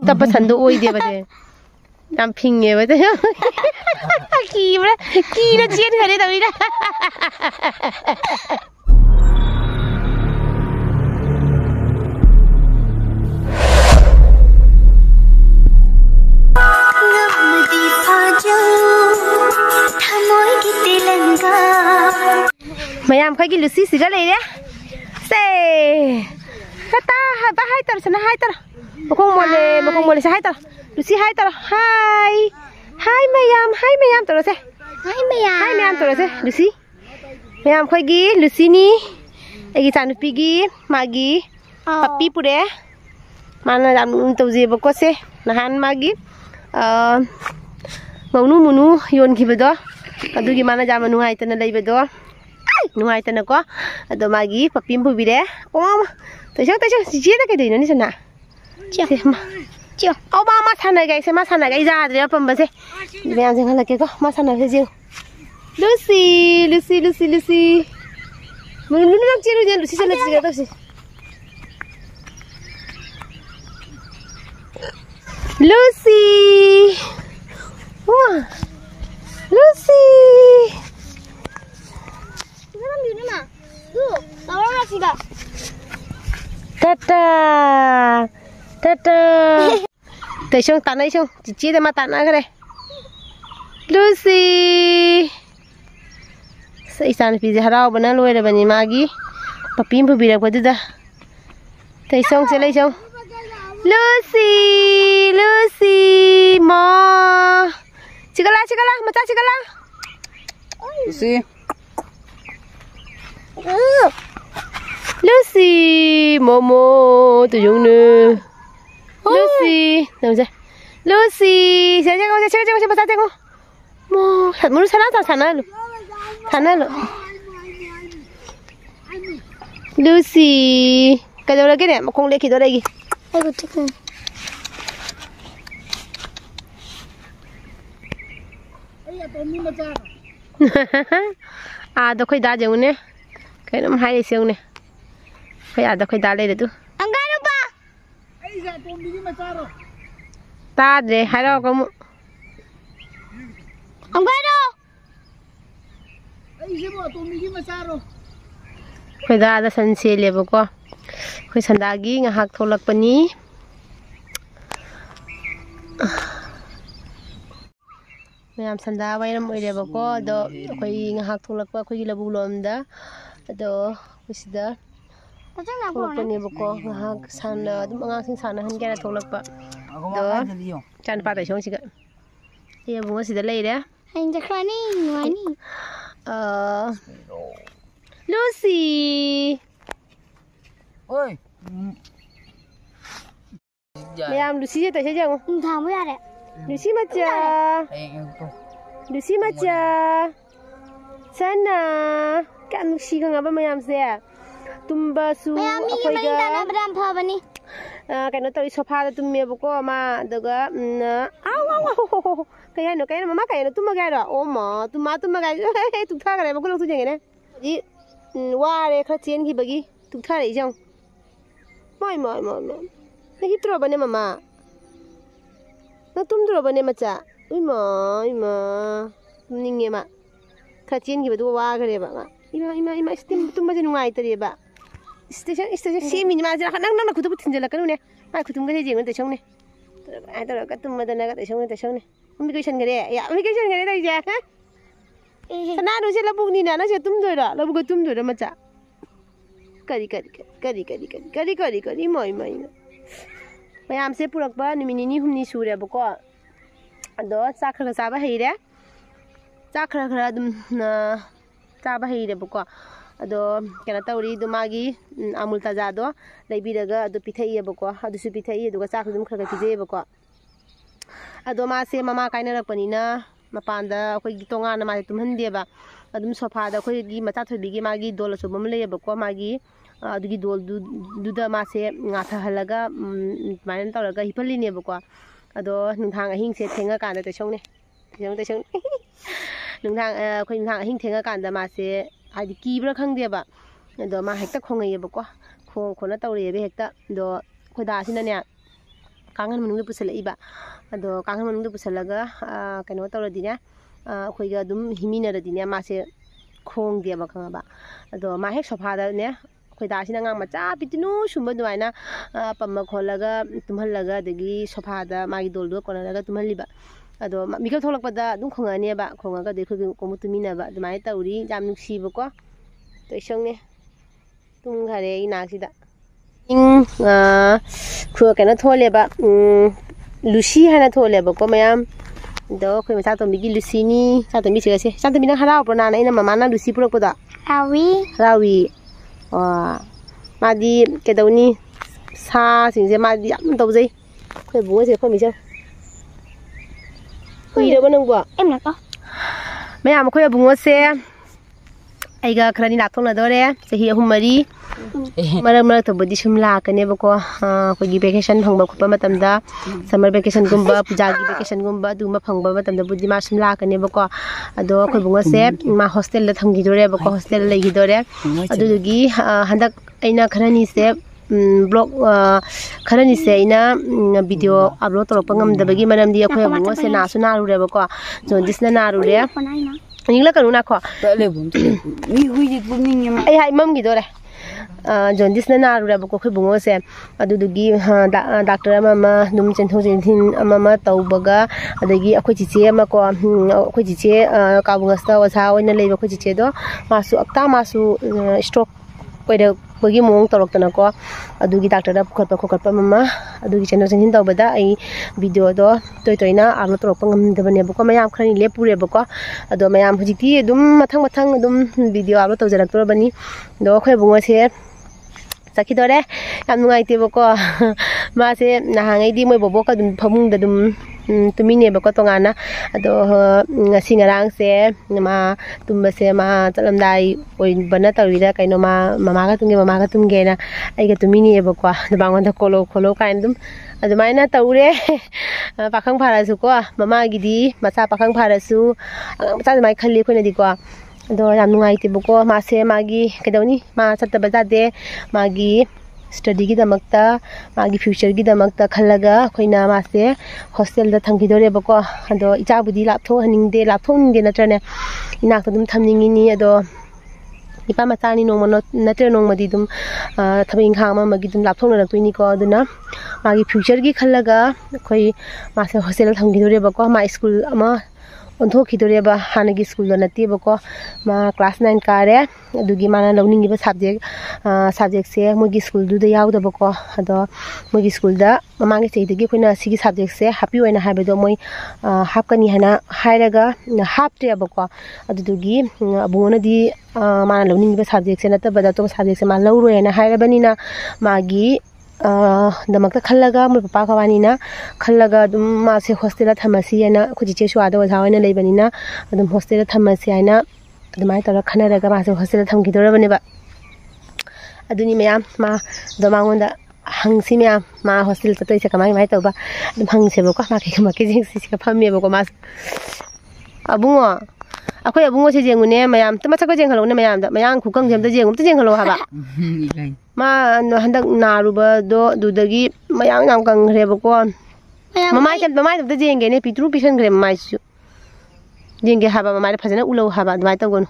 तब पसंद ओई दे बजे नाम फिंगे बजे की ना चेन करे तभी ना मैम खैगी लुसी सिगा ले रे से कता हाय तर सना हाय तर मखों मोले से हाय तर लुसी हाय तर हाय मैम तर से हाय मैम तर से लुसी मैम खैगी लुसी नी एगी चानुपीगी मागी पप्पी पुरे माना जाम तौजे बको से नहान मागी मौनु मुनु योनखिबदो अदुगी माना जाम नुहाइतना लैबदो नुहाइतना को अदो मागी पप्पी पुबिरे ओम तैसो जिजेदा कैदैनो नि सना चियो औ मा साना गाइसे मा साना गाइ जाद्रे पंबसे बेयाम जों हलके को मा साना से जिउ लुसी मुनु नाम चिरु जे लुसी चले चिगा तोसे Lucy wah Lucy sekarang di mana tuh tahu nggak sih tata Tejong tanah isong cici deh mata anak deh Lucy seisan pizza harau benar lu ada banyak magi papi pun bilang pada dah Tejong celai isong Lucy ma Cigala, mata cigala. Lucy, Momo, tuyung ne. Lucy, namanya. Lucy, saya mata tengok. Mo, mulu sana lu. Lucy, kada lagi ni, makong leki tu lagi. Ayo cek. आदा कोई दा जाऊँ ने कहीं ना हाय ऐसे उन्हें कोई आदा कोई डाले दे तू अंगारो पा ऐसा तो मिली मचारो तादरे हारो कम अंगारो ऐसे वो तो मिली मचारो कोई दा संसे ले बको कोई संदागी ngahak tholak pani मैम संदा वायरम ओइरेबको दो कोई ngahak थोलकपा कोई लबुलमदा दो कुसिदा थोलकपनेबको ngahak साना दम angangsing साना हन गेना थोलकपा दो चान पाता सोंसिगा ये बुंगा सिदा लेरे हाइन जखरानी वानी लूसी ओय मैम लूसी जे तसे जाऊ थामो यारे Lucy maca sana kan Lucy ka nga ba mayam siya tumba su akoy ga kano tawi sofa da tumme buko ma daga aw kaya no mama kaya no tumaga ra o ma tumaga tukha kare buko lu jenge ne ji ware kha chen gi bagi tukha re jang moi ne hitro bane mama ना तुम तो बने मचा इमा निंगे मा खचिन की बदु वा करे बा इमा स्टिम तुम बजे नुआई तरे बा स्टेशन से मिनि मा जरा नंग खुद थिनजला कनु ने मा खुदुम गरे जेंग ते संग ने आ तर का तुम मदन का ते संग ने उमी क्वेश्चन करे या उमी क्वेश्चन करे तै जा सना नु से लबुक नि ना से तुम दोरा लबुक तुम दोरा मचा करी मोय मैम से पुरक निमिनी हमनी सूरेबको अदो चाखर चाबा हैरे चाखर चाबा हैरेबको अदो केना तौरी दो मागी अमूल ताजादो लैबिरगा अदो पिथैयेबको अदुसु पिथैये दुगा चाख दुम खरगा पिजेबको अदो मासे ममा काइनरपनिना मपानदा अखोई तोंगाना मासे तुमहनदेबा अदुम सोफादा अखोई मचा थोबिगी मागी दोलसु बम लेयेबको मागी अदुगी दोल दुदा मासे ngata halaga main tawraga hipallinebuko ado nunthang ahing se thenga kanda te songni te nunthang khoi nunthang ahing thenga kanda mase hadi kibra khangdeba ado ma hekta khongayebako khona tawrebe hekta do khoda sinane कांगन मनुंग पुसलइबा अदो कांगन मनुंग पुसलगा कनो तौरदिने अखोइगा दुम हिमिनरदिने मासे खोंगदेबा खंगाबा अदो मा हेक सोफादाने खोइदासिना ngang macha pitinu sumba duaina pamma kholaga tumhallaga dagi sofa magi doldo konaga tumhalliba ado mikal tholakpada dum khongani ba khongaga de khoi ko mutumina ba dumai tauri jam nuksiba ko to isongne tum khare inaksida khu kana tholeba lucy hana tholeba ko mayam do khoi macha to migi lucy ni cha to mi sigase cha to mi na harau pro na ina mama na lucy pro ko da rawi मादी केदौनी सा सिंजे मादी याम तौजै खै बुङसे खै मिजौ खैरबो नंगो एमना का ma'am खै बुङसे आइगा खरानि लाथोंना दरे सही अहुम मरी मरक मरक तबदि सुम लाकने बको खैगी vacation फंगबा खुपा मतमदा summer vacation गुम्बा पूजागी वेकेशन गुम्बा दुमा फंगबा मतमदा बुदि मा सुम लाकने बको अदो खै बुङसे मा हॉस्टल ला थंगी दोरे बको हॉस्टल लगी दोरे अदुगी हंदक आइना खरानि से ब्लॉग खरानि से आइना वीडियो अपलोड तोरप ngamdabagi maramdi akhoi बुङसे नासु नारुरे बको जोंदिसना नारुरे निंगला कनु ना खो मी हुई बुनिंग ai hai mam gi dore jaundice na narura bako khoi bungo se adudugi doctor ama dum chenthong chentin ama taubaga adagi akhoi chiche ama ko akhoi chiche kabungasta wasa oina leiba khoi chiche do masu akta masu stroke koida bagi mong torokna ko adugi doctor da khotpa mama adugi cheno chentin tawbada ai video do toina upload torok ngamdabane bako mayam khrani lepure bako ado mayam hujiki dum mathang dum video upload tawjarak torabani do khoi bungo se sakhi dore yam nugaite bako ma se nahangai di moi bobo ka dum phamung da dum tumine bako tongana ado ngasi ngarang se ma tumba se ma talamdai oi bana tawida kaino mama ga tumge na ai ga tumini bako da bangon da kolo kain dum adumaina taure pakhang pharasu ko mama gidi macha pakhang pharasu macha mai khalli khoina di ko ado yam nugaite bako ma se magi kedawni ma chatta bajade magi study gi damakta magi future gi damakta khallaga khoina ma se hostel da thangki dore bako ado icha budi laptho haningde natrane inak dum thamningi ni ado ipa matani nongma natre nongmadi dum thabing khang ma gi dum lapthong na raktuini ko aduna magi future gi khallaga khoi ma se hostel thangki dore bako ma school ama onthok khidore ba hanagi school da nati bako ma class 9 kare adugi mana learning ba subject se mogi school du da yaw da bako ado mogi school da mamangi sei dagi khoina sigi subject se happy oina haibedo moi hapkani hana hairaga hapte bako adugi abungona di mana learning ba subject se nata bada to subject se ma lawro ena hairabani na magi damakta khallaga mo papa kawani na khallaga dum ma se hostel thamasi ana khoji che swada wazawana leibani na adum hostel thamasi ana adumai tora khanaraga ma se hostel thamgi dorabani ba aduni mayam ma domangonda hangsi ma hostel tatoi se kamai mai toba dum hangse ba ko ma ke jing si ka phamme ba ko ma abungo akhoi abungo se jengune mayam tama chakko jeng halone mayam da mayang khukang jem da jengum ta jeng halo haba ma handak naruba do dudagi mayang nam kang reba ko mamai da jenge ne pitru pisan gre mai su jenge haba mamai da phajana ulo haba dwai ta gon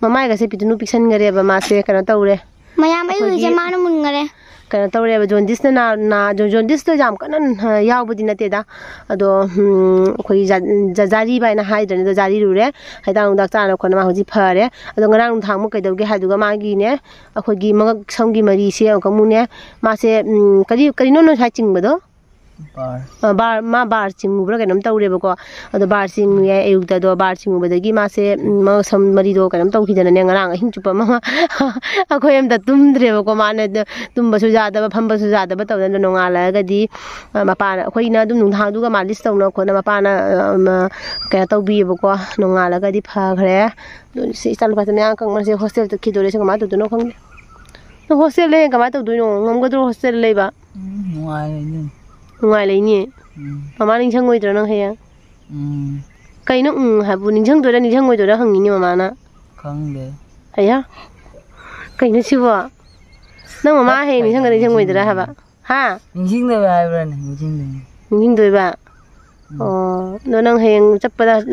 mamai ga se pitnu pisan gre ba ma se kana tawre mayam ai uje manu mun gare kana tawre ba jaundice na jaundice to jam kanan yaw budi na te da ado khoi jajari bai na haidane do jari rure haidang dak cha na khona ma hoji phare ado ngarang thang mo kaidauge haiduga ma gi ne akhoi gi mag samgi mari se ka mu ne ma se kari no sai chingba do bar chingu bra kanam tawre bako ado bar chingu ye ayukta do bar chingu badagi ma se ma sam mari do kanam tawki dana ne ngarang hin chupa ma akhoi am da tumdre bako ma ne tumba su jada ba phamba su jada ba tawdan no ngala ga di mapa akhoi na dum nung thang du ga ma list tawna khona mapa na ka tawbi bako no ngala ga di pha khare si sal pa ne ang kang ma se hostel to khidore se ma to no khang no hostel le ka ma to du no ngam ga do hostel le ba ngai lai ni mama ning chang ngoi dra nang heya kai no ha bu ning chang ngoi dra hang ni mama na khang de aya kai no chi ba nang mama he ning chang ngoi dra ha ba Ha? Ningjingdoi haibra ningjingdoi. Ningjingdoi ba. Oh, no nang hayang chappa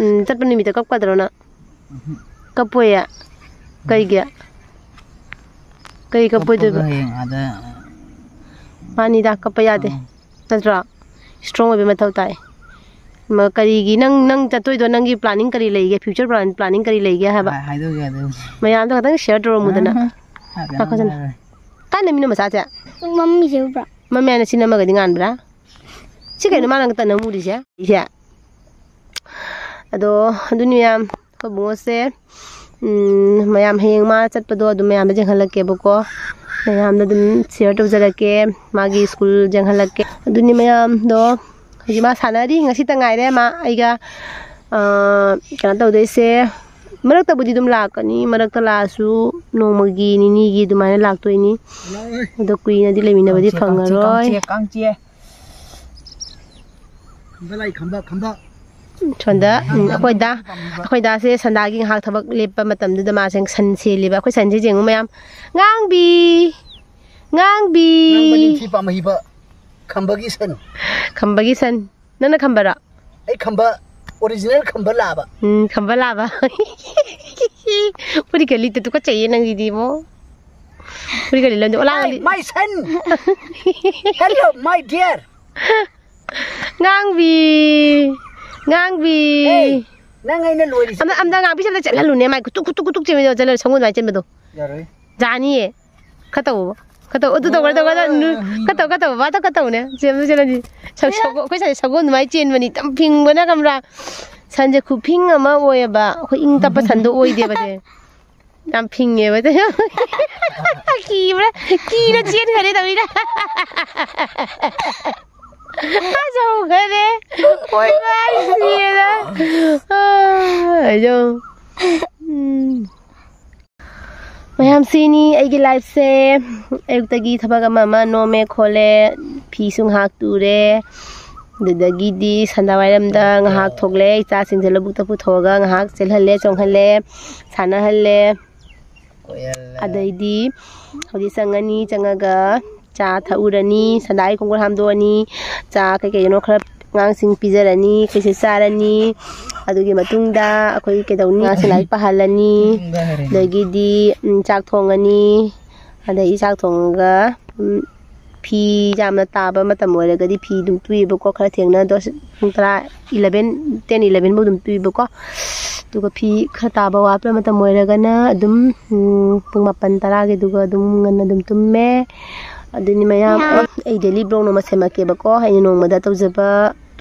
nimita kapkadro na. Kapoy ya. Kai gya. Kai kapoy doi ba. Hayang ada. Mani da kapaya de. Tatra. Strong obe mathau tai. Ma karigi nang chatoi do nangi planning kari leige future planning kari leige ha ba. Haido ga do. Mayam to kadang share dro mudana. Pakhasan. Kan mina masa cha. Mummy se bra. Mami ana sinama ga dingan bra. Chikai no manang tan mu disya. Isya. Ado dunia ko bungose mayam heng ma chatpado adu mayam jeng halake bako. Mayam da dum share to jarake magi school jeng halake. Duni mayam do Hajima sanari ngasi tangai re ma aiga kana tau dei se marak ta budi dum lakani marak ta lasu nomagi ni gi dumane laktoi ni do kuina di lemina badi phangaroi kangchie balai khamba chonda akhoi da se sandagi hak thabak lepa matam du ma seng san se liba akhoi san je jeng mayam ngangbi bani thi pa mahi ba khambagi san nana khambara ai khamba original khamba laba puri kali tu ka chahiye nang didi mo puri kali lando ola my son hello my dear ngangbi nang ai na loi amda ngangbi chala lune mai kutuk chemi do chala sangun mai chemi do yaroi jani ye khatau odu to khatau ba to khatau ne chemi chala ji sago koi sa sagon mai chen mani tam ping bana kamra sanje khu ping ama oya ba ko ing tap san do oi de ba de tam ping ye ba de ki na chen khare da wi da Ajo gare oi mai ye da ayo mayam sini aigi life se ayuktagi thabaga mama no me khole phisung hak ture dagi di sandawairam da ngahak thogle cha sing jelabuk ta pu thoga ngahak chelhalle chonghalle sana halle adai di hodi sangani changaga cha thaurani sandai kongol hamdoni cha kai kai no khara ngang sing pijarani kaise sarani adugi matungda akoi kedauni asalai pahalani dagi di chak thongani adai chak thonga phi jamna taba matam oiragadi phi dum tuiba ko khara thengna 11 bo dum tuiba ko duga phi khara taba wapra matam oiragana adum pung 8 tara ge duga dum ngana dum tumme aduni mayam ai daily blog no masema ke ba ko ai no mada tawjaba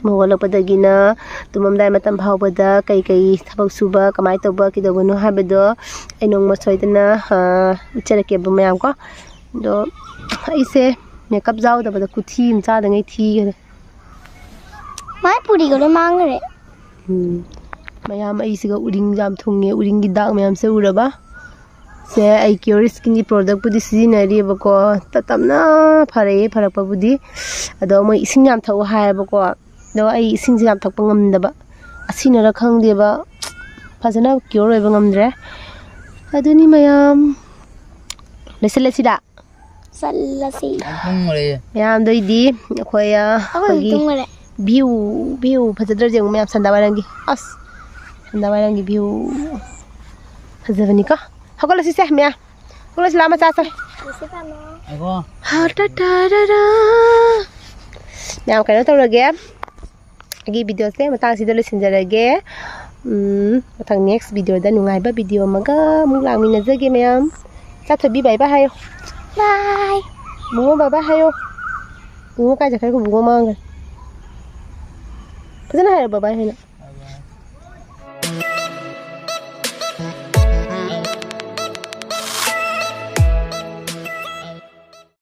Mawala padagina tumamday matam bada kay thabak suba kamay tawba kidawano habado ay nung masoydana ucharake bumayam ko do aise makeup jaw da bada kuthi imcha da ngai thi gare mai puri gore mangre mayam aisiga uring jam thunge uring gi dag mayam se uraba se ai Cure Skin gi product budi sinari ba ko tatamna phare pharakpa budi ado moi ising jam thau hai ba ko do ai ising jam thak pangam da ba asina ra khang de ba phajana cure ba ngamdre aduni mayam leselesi da sallasi mayam doi di khoya view phajadra jeng mayam sandawarangi sandawarangi view phajavani ka hakala si se mya hakala selama cha sa Ako ha ta ta ra mayam kaino tawrage agi video se matang sidalo sinjarage matang next video da nungai ba video maga munglang minajage mayam cha thobi bye bye hayo bye bungo bye bye hayo bungo ka jakai ko bungo mangal pazana hayo bye bye hayo